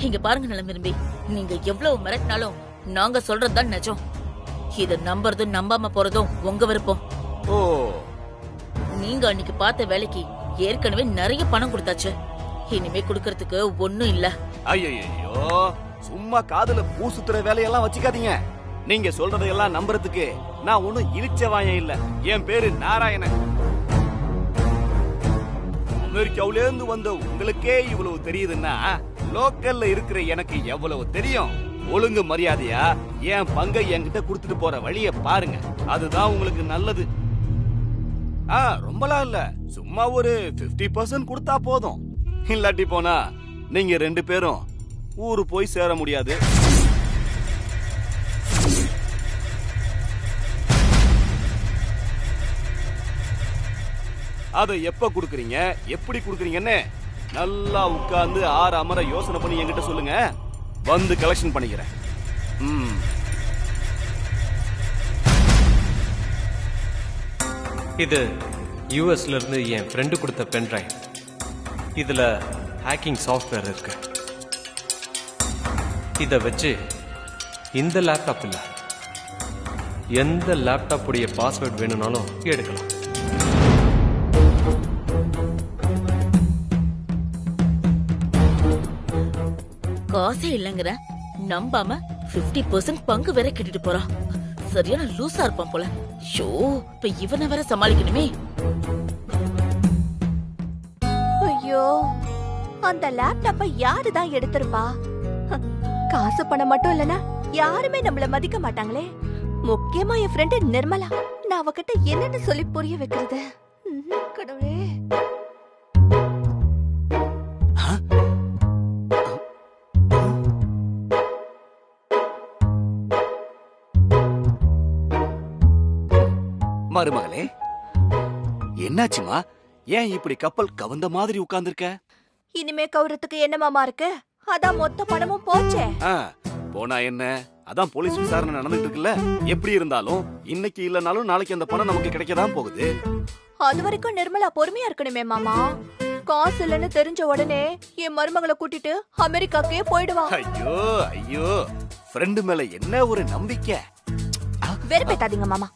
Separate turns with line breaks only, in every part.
இங்க பாருங்க நலம் விரும்பி, நீங்க எவ்வளவு மிரட்டினாலும் நாங்க சொல்றதுதான் நிஜம். இத நம்புறதும் நம்பாம போறதும் உங்க விருப்பம்.
ஓ,
நீங்க அன்னைக்கு பார்த்த வேலைக்கு ஏற்கனவே நிறைய பணம் கொடுத்தாச்சு. இனிமே குடுக்கறதுக்கு ஒண்ணும் இல்ல.
ஐயோ, சும்மா காதுல பூ சுத்துற வேலையெல்லாம் வச்சுக்காதீங்க. நீங்க சொல்றதையெல்லாம் நம்புறதுக்கு நான் ஒண்ணும் இழிச்சவாயம் இல்ல. என் பேரு நாராயணன். அமெரிக்காவில இருந்து வந்த உங்களுக்கே இவ்வளவு தெரியுதுன்னா லோக்கல்ல இருக்கிற எனக்கு எவ்வளவு தெரியும். ஒழுங்கு மரியாதையா என் பங்கை என்கிட்ட கொடுத்துட்டு போற வழிய பாருங்க. அதுதான் உங்களுக்கு நல்லது. ரொம்பலாம் இல்ல, சும்மா ஒரு 50% கொடுத்தா போதும். இல்லாட்டி போனா நீங்க 2 பேரும் ஊரு போய் சேர முடியாது. அதை எப்ப குடுக்குறீங்க, எப்படி குடுக்குறீங்கன்னு நல்லா உட்கார்ந்து 6 அமர யோசனை பண்ணி என்கிட்ட சொல்லுங்க. வந்து கலெக்ஷன் பண்ணிக்கிறேன்.
இது யூஎஸ்ல இருந்து என் ஃப்ரெண்டு கொடுத்த பென் டிரைவ். இதுல ஹேக்கிங் சாஃப்ட்வேர் இருக்கு. இதை வச்சு இந்த லேப்டாப் இல்ல, எந்த லேப்டாப் உடைய பாஸ்வேர்ட் வேணும்னாலும் எடுக்கலாம்.
காசே இல்லங்கிற நம்பாம 50% பங்கு வேற கட்டிட்டு போறான். சரியான லூசா இருப்பான் போல. ஷோ, இப்ப இவனை வேற சமாளிக்கணுமே.
ஐயோ, அந்த லேப்டாப்ப யாருதான் எடுத்திருப்பா? காசு பணம் மட்டும் இல்லனா யாருமே நம்மள மதிக்க மாட்டாங்களே. முக்கியமா என் ஃப்ரெண்ட் நிர்மலா. நான் அவகிட்ட என்னன்னு சொல்லி புரிய வைக்கிறது? கடவுளே.
மருமகளே, என்னாச்சுமா? ஏன் இப்படி கப்பல் கவர்ந்த மாதிரி உட்கார்ந்திருக்க?
இனிமே கவுறதுக்கு என்ன மாமா இருக்கு? அதான் மொத்த பணமும் போச்சே.
போனா என்ன, அதான் போலீஸ் விசாரணை நடந்துட்டு இருக்குல்ல. எப்படி இருந்தாலும் இன்னைக்கு இல்லனாலும் நாளைக்கு அந்த பணம் நமக்கு கிடைக்கதான் போகுது.
அது வரைக்கும் நிர்மலா பொறுமையா இருக்கணுமே மாமா. காசு இல்லன்னு தெரிஞ்ச உடனே என் மருமகளை கூட்டிட்டு அமெரிக்காக்கே போயிடுவான்.
ஐயோ ஐயோ, ஃப்ரெண்டு மேல என்ன ஒரு நம்பிக்கை.
வெறுப்பேத்தாதீங்க மாமா.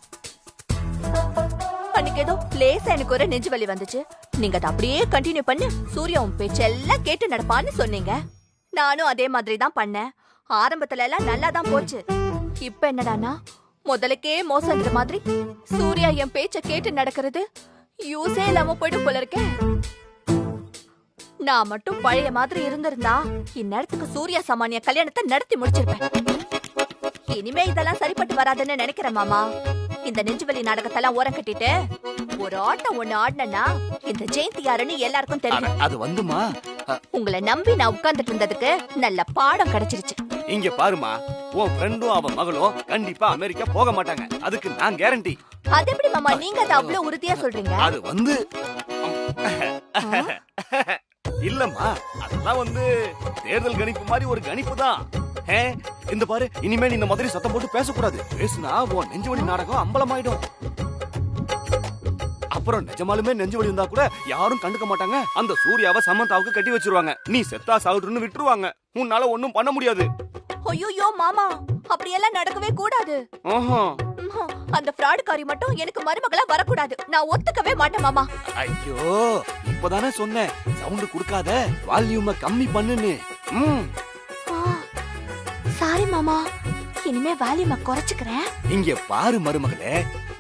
அன்னைக்கு ஏதோ லேசா எனக்கு ஒரு நெஞ்சு வலி வந்துச்சு. நீங்க அதை அப்படியே கண்டினியூ பண்ணி சூர்யாவும் பேச்செல்லாம் கேட்டு நடப்பான்னு சொன்னீங்க. நானும் அதே மாதிரி தான் பண்ணேன். ஆரம்பத்துல எல்லாம் நல்லா தான் போச்சு. இப்ப என்னடானா முதலுக்கே மோசங்கிற மாதிரி சூர்யா என் பேச்ச கேட்டு நடக்கிறது யூஸே இல்லாம போயிடும் போல இருக்கே. நான் மட்டும் பழைய மாதிரி இருந்திருந்தா இந்நேரத்துக்கு சூர்யா சாமானிய கல்யாணத்தை நடத்தி முடிச்சிருப்பேன். இனிமே இதெல்லாம் சரிப்பட்டு வராதுன்னு நினைக்கிறேன் மாமா. இந்த நெஞ்சுவலி நாடகத்தெல்லாம் ஓரம் கட்டிட்டு ஒரு ஆட்டம் ஒண்ணு ஆடினா இந்த ஜெயந்தி யாருன்னு எல்லாருக்கும் தெரியும்.
அது வந்துமா,
உங்களை நம்பி நான் உட்கார்ந்துட்டு இருந்ததுக்கு நல்ல பாடம் கிடைச்சிருச்சு.
இங்க பாருமா, உன் ஃப்ரெண்டும் அவன் மகளும் கண்டிப்பா அமெரிக்கா போக மாட்டாங்க. அதுக்கு நான் கேரண்டி.
அது எப்படி மாமா நீங்க அதை அவ்வளவு உறுதியா சொல்றீங்க?
அது வந்து இல்லம்மா, அதெல்லாம் தேர்தல் கணிப்பு மாதிரி ஒரு கணிப்பு தான். இந்த பாரு, இனிமே இந்த மாதிரி சத்தம் போட்டு பேசக்கூடாது. பேசுனா உன் நெஞ்சுவலி நாடகம் அம்பலமாயிடும். அப்புறம் நிஜமாலுமே நெஞ்சுவலி இருந்தா கூட யாரும் கண்டுக்க மாட்டாங்க. அந்த சூர்யாவை சமந்தாவுக்கு கட்டி வச்சிருவாங்க. நீ செத்தா சாவுன்னு விட்டுருவாங்க. உன்னால ஒண்ணும் பண்ண முடியாது.
ஐயோ மாமா, அப்படியெல்லாம் நடக்கவே கூடாது. அந்த ஃப்ராடுக்காரி மட்டும் எனக்கு மருமகளா வரக்கூடாது. நான் ஒத்துக்கவே மாட்டேன் மாமா.
ஐயோ, இப்பதானே சொன்னேன் சவுண்ட் குடுக்காத, வால்யூமை கம்மி பண்ணுன்னு.
சாரி மாமா, இனிமே வால்யூமை குறைச்சுக்கிறேன்.
இங்க பாரு மருமகளே,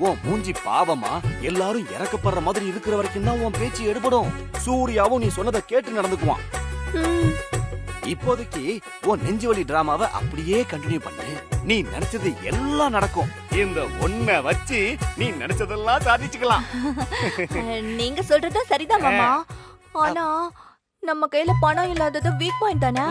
உன் மூஞ்சி பாவமா எல்லாரும் இறக்கப்படுற மாதிரி இருக்கிற வரைக்கும் தான் உன் பேச்சு எடுபடும். சூர்யாவும் நீ சொன்னதை கேட்டு நடந்துக்குவான். இப்போதைக்கு உன் நெஞ்சுவலி டிராமாவை அப்படியே கண்டினியூ பண்ணு. நீ நினைச்சது எல்லாம் நடக்கும். இந்த ஒன்ன வச்சு நீ நினைச்சதெல்லாம் சாதிச்சுக்கலாம்.
நீங்க சொல்றது சரிதான் மாமா. ஆனா நம்ம கையில பணம் இல்லாதது வீக் பாயிண்ட் தானே.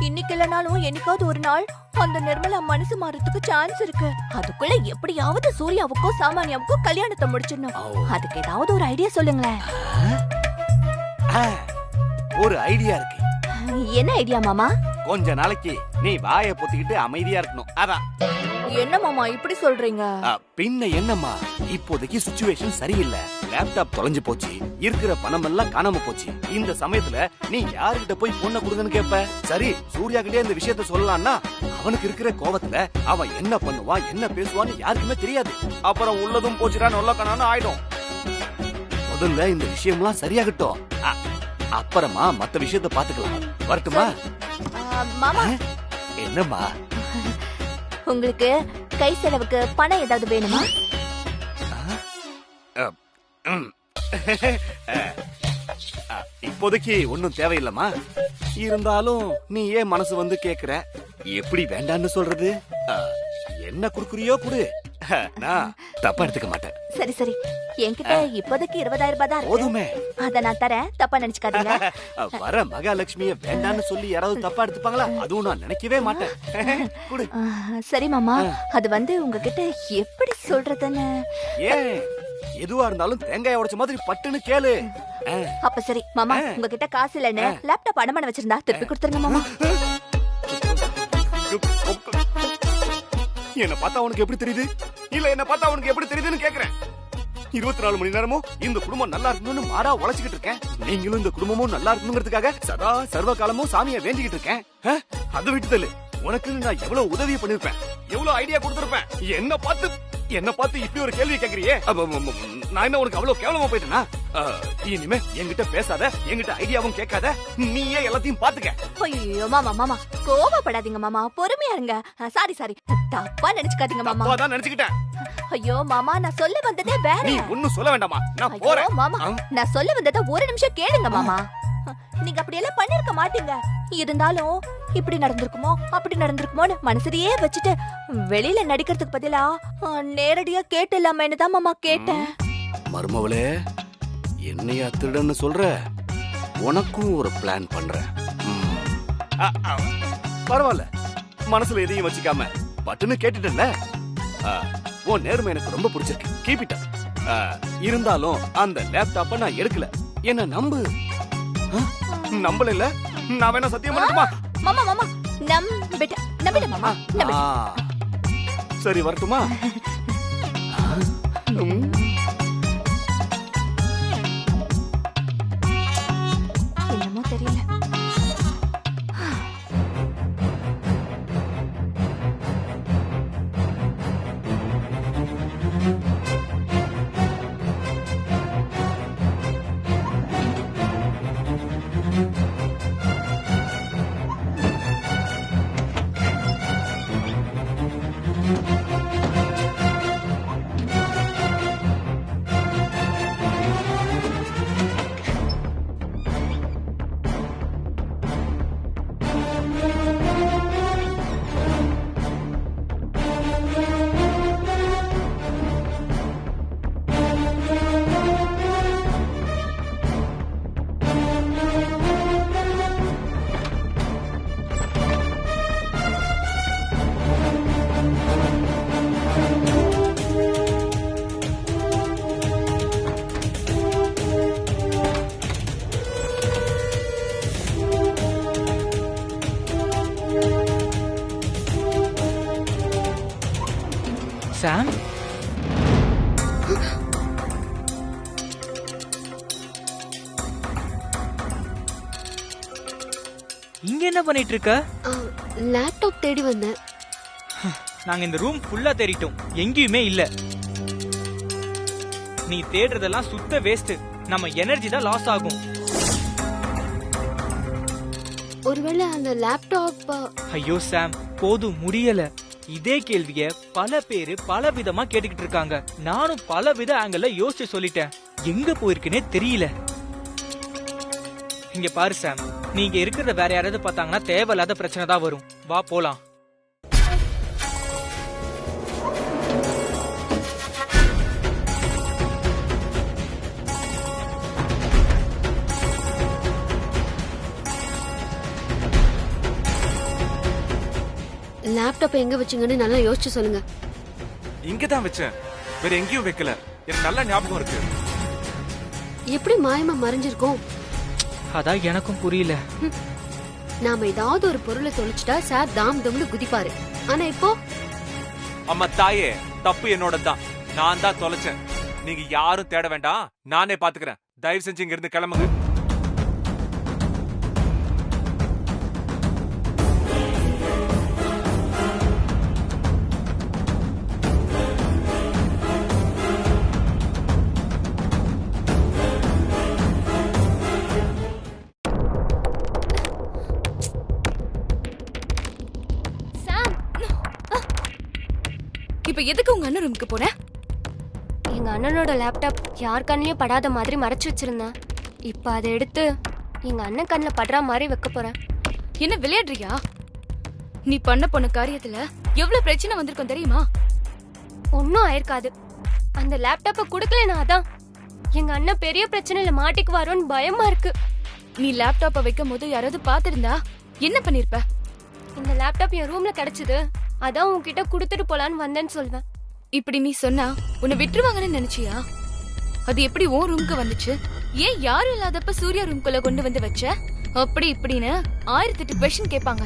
இன்னைக்கு இல்லனாலும் என்னைக்காவது ஒரு நாள் அந்த நிர்மலா மனசு மாறதுக்கு சான்ஸ் இருக்கு. அதுக்குள்ள எப்படியாவது சூர்யாவுக்கும் சாமானியாவுக்கும் கல்யாணத்தை முடிச்சிடணும். அதுக்கு ஏதாவது ஒரு ஐடியா சொல்லுங்களேன்.
ஒரு ஐடியா இருக்கு.
என்ன ஐடியா மாமா?
கொஞ்ச நாளைக்கு நீ வாயை பொத்திக்கிட்டு அமைதியா இருக்கணும். அதான்
என்ன மாமா இப்படி சொல்றீங்க?
பின்ன என்னம்மா, இப்போதைக்கு சிச்சுவேஷன் சரியில்லை. லேப்டாப் தொலைஞ்சு போச்சு, இருக்கிற பணம் எல்லாம் காணாம போச்சு. இந்த சமயத்துல நீ யாருகிட்ட போய் பொண்ணை கொடுங்கன்னு கேப்ப? சரி, சூர்யா கிட்டே இந்த விஷயத்த சொல்லலாம்னா அவனுக்கு இருக்கிற கோவத்துல அவன் என்ன பண்ணுவான் என்ன பேசுவான்னு யாருக்குமே தெரியாது. அப்புறம் உள்ளதும் போச்சுடா நொல்லக்கணான்னு ஆயிடும். முதல்ல இந்த விஷயம்லாம் சரியாகட்டும், அப்புறமா மத்த விஷயத்த பாத்துக்கலாம். வரட்டுமா?
மாமா,
என்னம்மா?
உங்களுக்கு கை செலவுக்கு பணம் ஏதாவது வேணுமா?
இப்போதைக்கு ஒன்னும் தேவையில்லம்மா. இருந்தாலும் நீ ஏன் மனசு வந்து கேக்குற? எப்படி வேண்டான்னு சொல்றது? என்ன குடுக்குறியோ குடு, நான் தப்பா எடுத்துக்க மாட்டேன்.
சரி சரி, என்கிட்ட இப்போதைக்கு 20,000 ரூபாய் தான் இருக்கு.
போதுமே.
அத நான் தரேன், தப்பா நினைச்சுக்காதீங்க.
வர மகாலட்சுமிய வேண்டான்னு சொல்லி யாராவது தப்பா எடுத்துப்பாங்களா? அதுவும் நான் நினைக்கவே மாட்டேன். குடு.
சரி மாமா, அது வந்து உங்ககிட்ட எப்படி சொல்றதுன்னு.
ஏன் எதுவா இருந்தாலும் தேங்காய் உடைச்ச மாதிரி பட்டுன்னு கேளு.
அப்ப சரி மாமா, உங்ககிட்ட காசு இல்லன்னு லேப்டாப் அடமான வச்சிருந்தா திருப்பி கொடுத்துருங்க மாமா.
என்ன பார்த்தா உனக்கு எப்படி தெரியுது? இல்ல என்ன பார்த்தா உனக்கு எப்படி தெரியுதுன்னு கேக்குறேன். 24 மணி நேரமும் இந்த குடும்பம் நல்லா இருக்கணும்னு மாறா உழைச்சிக்கிட்டு இருக்கேன். நீங்களும் இந்த குடும்பமும் நல்லா இருக்கணுங்கிறதுக்காக சதா சர்வ காலமும் சாமியை வேண்டிக்கிட்டு இருக்கேன். அதை விட்டுதல்லு. உனக்கு நான் எவ்வளவு உதவி பண்ணிருப்பேன், எவ்வளவு ஐடியா கொடுத்திருப்பேன். என்ன பார்த்து இப்படி ஒரு கேள்வி கேக்குறியே? நான் என்ன உனக்கு அவ்வளவு கேவலமா போயிட்டேனா? இனிமே என்கிட்ட பேசாத, என்கிட்ட ஐடியாவும் கேட்காத, நீயே எல்லாத்தையும் பாத்துக்க.
ஐயோ மாமா மாமா, கோவப்படாதீங்க மாமா, பொறுமையா இருங்க. சாரி சாரி, தப்பா நினைச்சுக்காதீங்க மாமா.
தப்பா நினைச்சுக்கிட்டேன்.
ஐயோ மாமா, நான் சொல்ல வந்ததே வேற.
நீ ஒண்ணும் சொல்ல வேண்டாமா, நான் போறேன்.
மாமா, நான் சொல்ல வந்தத ஒரு நிமிஷம் கேளுங்க மாமா. நீங்க அப்படி எல்லாம் பண்ணிருக்க மாட்டீங்க. இருந்தாலும் இப்படி நடந்திருக்குமோ அப்படி நடந்திருக்குமோன்னு மனசுலயே வச்சுட்டு வெளியில நடிக்கிறதுக்கு பதிலா நேரடியா கேட்டலாமேன்னு தான் மாமா கேட்டேன்.
மருமவளே, என்னையா திருடன்னு சொல்ற? உனக்கும் ஒரு பிளான் பண்றேன். பரவாயில்ல, மனசுல எதையும் வச்சுக்காம பட்டுன்னு கேட்டுட்டல. உன் நேர்மை எனக்கு ரொம்ப பிடிச்சிருக்கு. Keep it up. இருந்தாலும் அந்த லேப்டாப்ப நான் எடுக்கல. என்ன நம்பு. நம்பல இல்ல, நான் வேணா சத்தியம் பண்ணட்டுமா?
மாமா மாமா, நம்பிட்ட மாமா.
சரி, வரட்டுமா?
என்னமோ தெரியல.
சாம், இங்க என்ன பண்ணிட்டு இருக்க?
லேப்டாப் தேடி வந்தேன்.
நாங்க இந்த ரூம் ஃபுல்லா தேடிட்டோம், எங்கேயுமே இல்ல. நீ தேடுறதெல்லாம் சுத்த வேஸ்ட். நம்ம எனர்ஜி தான் லாஸ் ஆகும்.
ஒருவேளை அந்த லேப்டாப்.
ஐயோ சாம், போதும், முடியல. இதே கேள்விய பல பேரு பல விதமா கேட்டுக்கிட்டு இருக்காங்க. நானும் பல வித ஆங்கிள் யோசிச்சு சொல்லிட்டேன். எங்க போயிருக்குன்னே தெரியல. இங்க பாரு சாம், நீங்க இருக்கிறத வேற யாராவது பார்த்தாங்கன்னா தேவையில்லாத பிரச்சனை தான் வரும். வா போலாம்.
லேப்டாப் எங்க வச்சீங்கன்னு நல்லா யோசிச்சு சொல்லுங்க.
இங்கதான் வச்சேன், வேற எங்கேயும் வைக்கல. எனக்கு நல்ல ஞாபகம் இருக்கு.
எப்படி மாயமா மறைஞ்சிருக்கோம்?
அதான் எனக்கும் புரியல.
நாம ஏதாவது ஒரு பொருளை தொலைச்சிட்டா சார் தாம் தம்னு குதிப்பாரு. ஆனா இப்போ
அம்மா தாயே, தப்பு என்னோட தான். நான் தான் தொலைச்சேன். நீங்க யாரும் தேட வேண்டாம், நானே பாத்துக்கிறேன். தயவு செஞ்சு இங்க இருந்து கிளம்புங்க.
சாம்,
இப்ப எதுக்கு உங்க அண்ணன் ரூமுக்கு போன?
எங்க அண்ணனோட லேப்டாப் யார் கண்ணிலயும் படாத மாதிரி மறைச்சு வச்சிருந்தேன். இப்ப அதை எடுத்து எங்க அண்ணன் கண்ணுல படுற மாதிரி வைக்க போறேன்.
என்ன விளையாடுறியா? நீ பண்ண போன காரியத்துல எவ்வளவு பிரச்சனை வந்திருக்கும் தெரியுமா?
ஒன்னும் ஆயிருக்காது. அந்த லேப்டாப்பை கொடுக்கலனா அதான் எங்க அண்ணன் பெரிய பிரச்சனையில மாட்டிக்குவாரோன்னு பயமா இருக்கு.
நீ லேப்டாப்ப வைக்கும் போது யாராவது பாத்திருந்தா என்ன பண்ணிருப்ப?
இந்த லேப்டாப் என் ரூம்ல கிடைச்சது, அதான் உன்கிட்ட கொடுத்துட்டு போலான்னு வந்தேன்னு சொல்வேன்.
இப்படி நீ சொன்னா உன்னை விட்டுருவாங்கன்னு நினைச்சியா? அது எப்படி உன் ரூமுக்கு வந்துச்சு? ஏன் யாரும் இல்லாதப்ப சூர்யா ரூம்குள்ள கொண்டு வந்து வச்ச? அப்படி இப்படின்னு 1008 கொஸ்டின் கேட்பாங்க.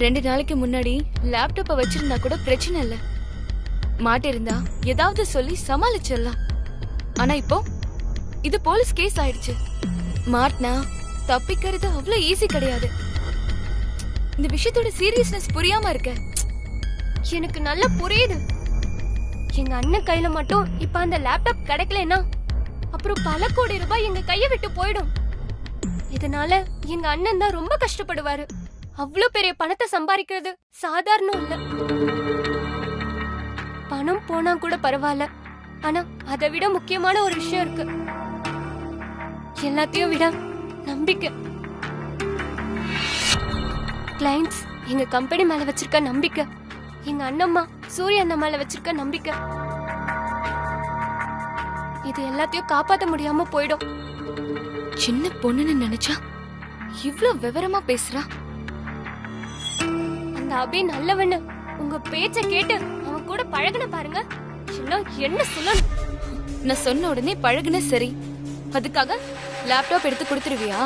2 நாளைக்கு முன்னாடி லேப்டாப்ப வச்சிருந்தா கூட பிரச்சனை இல்ல, மாட்டிருந்தா ஏதாவது சொல்லி சமாளிச்சிடலாம். ஆனா இப்போ இது போலீஸ் கேஸ் ஆயிடுச்சு. மாட்டினா தப்பிக்கிறது அவ்வளவு ஈஸி கிடையாது. இந்த விஷயத்தோட சீரியஸ்னஸ் புரியாம இருக்க.
எனக்கு நல்லா புரியுது. எங்க அண்ணன் கையில மட்டும் இப்ப அந்த லேப்டாப் கிடைக்கலனா அப்புறம் பல கோடி ரூபாய் எங்க கைய விட்டு போயிடும். இதனால எங்க அண்ணன் தான் ரொம்ப கஷ்டப்படுவாரு. அவ்வளவு பெரிய பணத்தை சம்பாதிக்கிறது சாதாரணம் இல்ல. பணம் போனா கூட பரவாயில்ல, ஆனா அதை விட முக்கியமான ஒரு விஷயம் இருக்கு. எல்லாத்தையும் விட நம்பிக்கை. கிளைண்ட்ஸ் எங்க கம்பெனி மேல வச்சிருக்க நம்பிக்கை, எங்க அண்ணம்மா சூரிய அண்ணா மேல வச்சிருக்க நம்பிக்கை, இது எல்லாத்தையும் காப்பாத்த முடியாம போயிடும்.
சின்ன பொண்ணுன்னு நினைச்சா இவ்ளோ விவரமா பேசுறா.
அந்த அபி நல்லவன்னு உங்க பேச்ச கேட்டு அவன் கூட பழகுன பாருங்க. என்ன சொல்லணும்?
நான் சொன்ன உடனே பழகுன சரி, அதுக்காக லேப்டாப் எடுத்து கொடுத்துருவியா?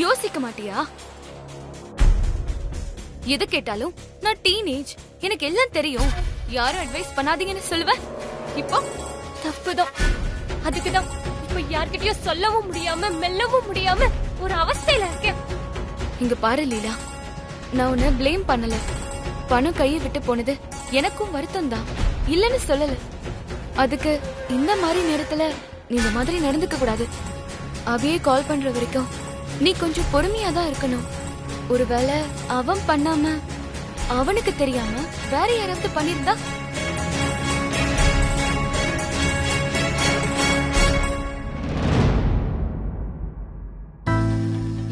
யோசிக்க மாட்டியா? எது கேட்டாலும் நான் டீனேஜ், எனக்கு எல்லாம் தெரியும், யாரும் அட்வைஸ் பண்ணாதீங்கன்னு சொல்லுவேன். இப்போ
தப்புதான். அதுக்குதான் இப்ப யார்கிட்டயும் சொல்லவும் முடியாம மெல்லவும் முடியாம ஒரு அவஸ்தையில இருக்கேன்.
இங்க பாரு லீலா, நான் உன்னை பிளேம் பண்ணல. பணம் கையை விட்டு போனது எனக்கும் வருத்தம் தான், இல்லன்னு சொல்லல. அதுக்கு இந்த மாதிரி நேரத்துல நீ இந்த மாதிரி நடந்துக்க கூடாது. அவையே கால் பண்ற வரைக்கும் நீ கொஞ்சம் பொறுமையா தான் இருக்கணும். ஒருவேளை அவன் பண்ணாம அவனுக்கு தெரியாம வேற யாராவது பண்ணிருந்தா?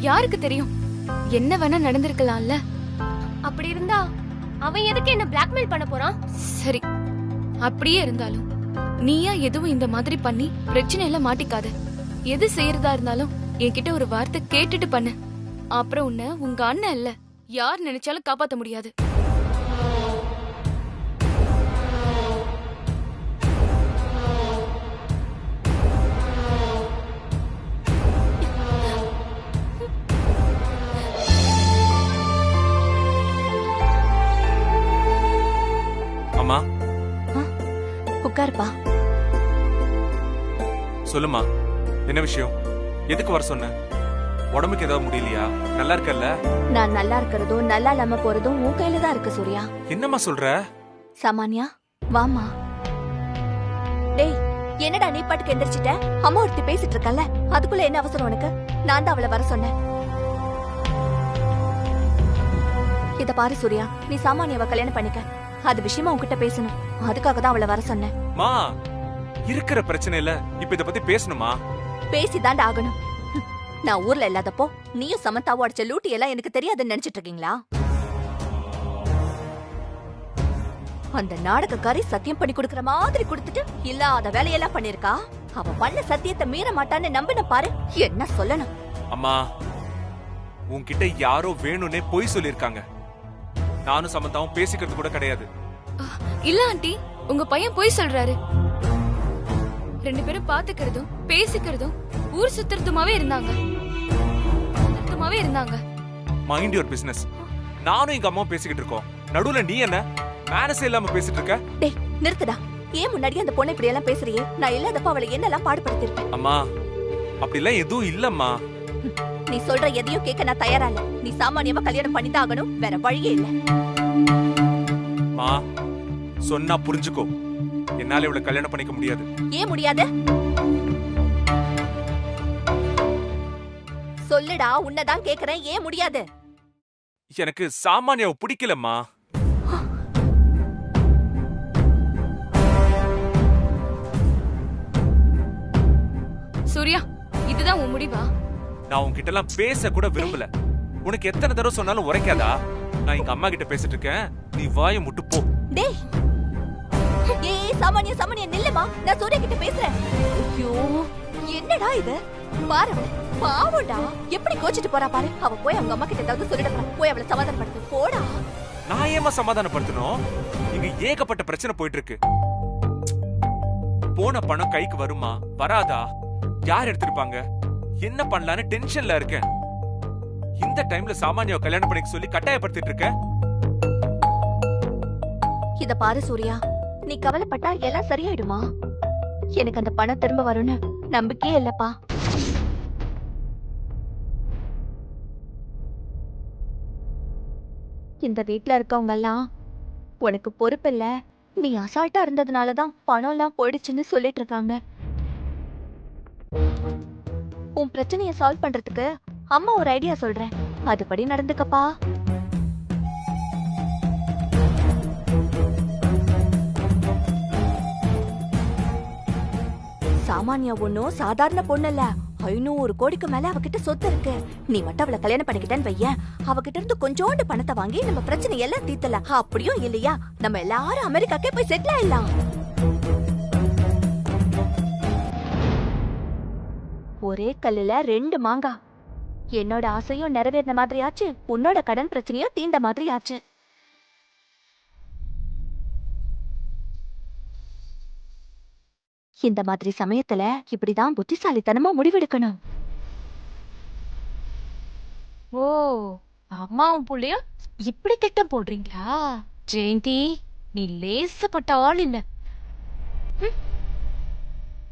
யாருக்கு தெரியும், என்ன வேணா நடந்திருக்கலாம்ல.
அப்படி இருந்தா அவன் எதுக்கு என்ன பிளாக்மெயில் பண்ண போறான்?
சரி, அப்படியே இருந்தாலும் நீயா எதுவும் இந்த மாதிரி பண்ணி பிரச்சனையில மாட்டிக்காத. எது செய்யறதா இருந்தாலும் என்கிட்ட ஒரு வார்த்தை கேட்டுட்டு பண்ணு. அப்புறம் உன்னை உங்க அண்ணன் இல்ல யார் நினைச்சாலும் காப்பாத்த முடியாது.
அம்மா,
உட்காருப்பா.
சொல்லுமா, என்ன விஷயம்? எதுக்கு வர சொன்ன? உடம்புக்கு ஏதாவது முடியலையா? நல்லா இருக்கல்ல?
நான் நல்லா இருக்கிறதும் நல்லா இல்லாம போறதும் உன் கையில தான் இருக்கு சூர்யா.
என்னம்மா சொல்ற?
சாமானியா, வாமா. டேய், என்னடா நீ பாட்டுக்கு எந்திரிச்சிட்ட? அம்மா ஒருத்தி பேசிட்டு இருக்கல, அதுக்குள்ள என்ன அவசரம் உனக்கு? நான் தான் அவளை வர சொன்னேன். இத பாரு சூர்யா, நீ சாமானியாவை கல்யாணம் பண்ணிக்க. அது விஷயமா உன்கிட்ட பேசணும், அதுக்காக தான் அவளை வர சொன்னேன்.
மா, இருக்கிற பிரச்சனையில இப்ப இத பத்தி பேசணுமா?
பேசிதாண்டா ஆகணும். நான் ஊர்ல இல்லாதப்போ நீயும் சமந்தாவும் அடிச்ச லூட்டி எல்லாம் எனக்கு தெரியாதுன்னு நினைச்சிட்டு இருக்கீங்களா? அந்த நாடகக்காரி சத்தியம் பண்ணி கொடுக்கற மாதிரி கொடுத்துட்டு இல்லாத வேலையெல்லாம் பண்ணிருக்கா. அவ பண்ண சத்தியத்தை மீற மாட்டான்னு நம்பின பாரு, என்ன சொல்லணும்?
அம்மா, உன்கிட்ட யாரோ வேணும்னே பொய் சொல்லிருக்காங்க. நானும் சமந்தாவும் பேசிக்கிறது கூட கிடையாது.
இல்ல ஆண்டி, உங்க பையன் போய் சொல்றாரு. 2 பேரும் பாத்துக்கிறதும் பேசிக்கிறதும் ஊர் சுத்துறதுமாவே இருந்தாங்க.
Mind your business. நானும் எங்க அம்மாவும் பேசிக்கிட்டு இருக்கோம். நடுவுல நீ என்ன மேனஸே இல்லாம பேசிட்டு இருக்க?
டேய் நிறுத்துடா. ஏன் முன்னாடி அந்த பொண்ணை இப்படி எல்லாம் பேசுறியே? நான் இல்லாதப்ப அவளை என்னெல்லாம் பாடுபடுத்திருப்பேன்.
அம்மா அப்படிலாம் எதுவும் இல்லம்மா.
நீ சொல்ற எதையும் கேட்க நான் தயாரா இல்ல. நீ சாமானியமா கல்யாணம் பண்ணிதான் ஆகணும், வேற வழியே இல்ல.
மா சொன்னா புரிஞ்சுக்கோ, என்னால இவளை கல்யாணம் பண்ணிக்க முடியாது.
ஏன் முடியாது? சொல்லுடா, உன்னதான் கேக்குறேன், ஏன் முடியாது?
எனக்கு சாமானியாவை பிடிக்கலம்மா.
சூர்யா, இதுதான் உன் முடிவா?
நான் உன்கிட்ட எல்லாம் பேச கூட விரும்பல. உனக்கு எத்தனை தடவை சொன்னாலும் உரைக்காதா? நான் எங்க அம்மா கிட்ட பேசிட்டு இருக்கேன், நீ வாயை முட்டு போ.
டேய் ஏய் சாமானிய சாமானிய நில்லுமா, நான் சூர்யா கிட்ட பேசுறேன். ஐயோ என்னடா இது? பாரு பாவம்டா, எப்படி கோச்சிட்டு போறா பாரு. அவ போய் அவங்க அம்மா கிட்ட ஏதாவது சொல்லிட போறா. போய் அவளை சமாதானப்படுத்து போடா.
நான் ஏமா சமாதானப்படுத்தணும்? இங்க ஏகப்பட்ட பிரச்சனை போயிட்டு இருக்கு. போன பணம் கைக்கு வருமா வராதா, யார் எடுத்திருப்பாங்க, என்ன பண்ணலான்னு டென்ஷன்ல இருக்கேன். இந்த டைம்ல சாமானியாவை கல்யாணம் பண்ணிக்க சொல்லி கட்டாயப்படுத்திட்டு இருக்க.
இத பாரு சூர்யா, நீ கவலைப்பட்டா எல்லாம் சரியாயிடுமா? எனக்கு அந்த பணம் திரும்ப வரும்னு நம்பிக்கையே இல்லப்பா. இந்த வீட்ல இருக்கவங்க எல்லாம் உனக்கு பொறுப்பு இல்ல, நீ அசால்ட்டா இருந்ததுனாலதான் பணம் எல்லாம் போயிடுச்சுன்னு சொல்லிட்டு இருக்காங்க. உன் பிரச்சனைய சால்வ் பண்றதுக்கு அம்மா ஒரு ஐடியா சொல்றேன், அதுபடி நடந்துக்கப்பா. சாமானியா ஒன்னும் சாதாரண பொண்ணு இல்ல. 500 கோடிக்கு மேல அவகிட்ட சொத்து இருக்கு. நீ மட்டும் அவளை கல்யாணம் பண்ணிக்கிட்டேன்னு வையேன், அவகிட்ட இருந்து கொஞ்சோண்டு பணத்தை வாங்கி நம்ம பிரச்சனை எல்லாம் தீர்த்தலாம். அப்படியும் இல்லையா நம்ம எல்லாரும் அமெரிக்காக்கே போய் செட்டில் ஆயிடலாம். ஒரே கல்லுல 2 மாங்காய். என்னோட ஆசையும் நிறைவேறின மாதிரி ஆச்சு, உன்னோட கடன் பிரச்சனையும் தீண்ட மாதிரி ஆச்சு. இந்த மாதிரி சமயத்துல இப்படிதான் புத்திசாலித்தனமா முடிவெடுக்கணும்.
ஓ, அம்மாவும் புள்ளையும் இப்படி திட்டம் போடுறீங்களா? ஜெயந்தி, நீ லேசப்பட்ட ஆள் இல்ல.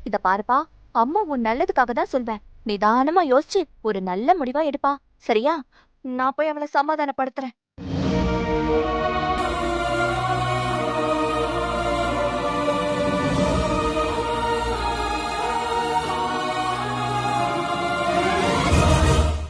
இத பாருப்பா, அம்மா உன் நல்லதுக்காக தான் சொல்வேன். நிதானமா யோசிச்சு ஒரு நல்ல முடிவா எடுப்பா, சரியா? நான் போய் அவளை சமாதானப்படுத்துறேன்.